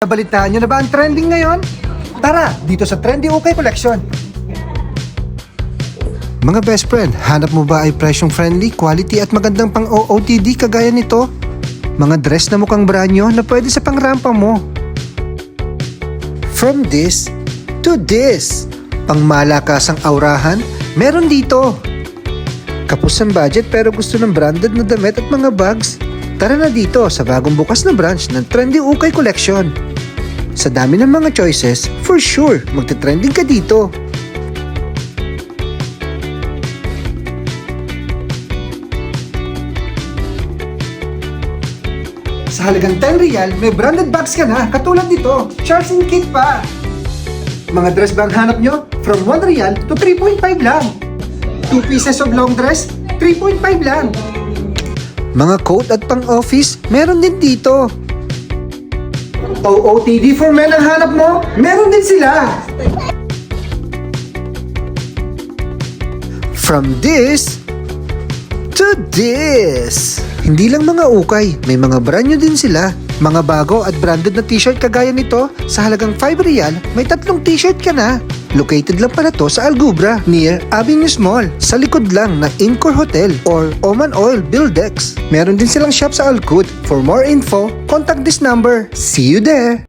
Nabalitaan nyo na ba ang trending ngayon? Tara, dito sa Trendy UK Collection. Mga best friend, hanap mo ba ay presyong friendly, quality at magandang pang OOTD kagaya nito? Mga dress na mukhang brand nyo na pwede sa pangrampa mo. From this to this, pang malakasang aurahan, meron dito. Kapos ang budget pero gusto ng branded na damit at mga bags? Tara na dito sa bagong bukas na branch ng Trendy UK Collection. Sa dami ng mga choices, for sure, magte-trending ka dito. Sa halagang 10 real, may branded bags ka na, katulad nito, Charles & Kate pa. Mga dress ba ang hanap nyo? From 1 real to 3.5 lang. 2 pieces of long dress, 3.5 lang. Mga coat at pang-office, meron din dito. OOTD for men ang hanap mo? Meron din sila. From this to this. Hindi lang mga ukay, may mga brand new din sila. Mga bago at branded na t-shirt kagaya nito, sa halagang 5 real, may 3 t-shirt ka na. Located lang pala to sa Algubra, near Avenue Mall, sa likod lang ng Incor Hotel or Oman Oil Buildex. Meron din silang shop sa Alcud. For more info, contact this number. See you there!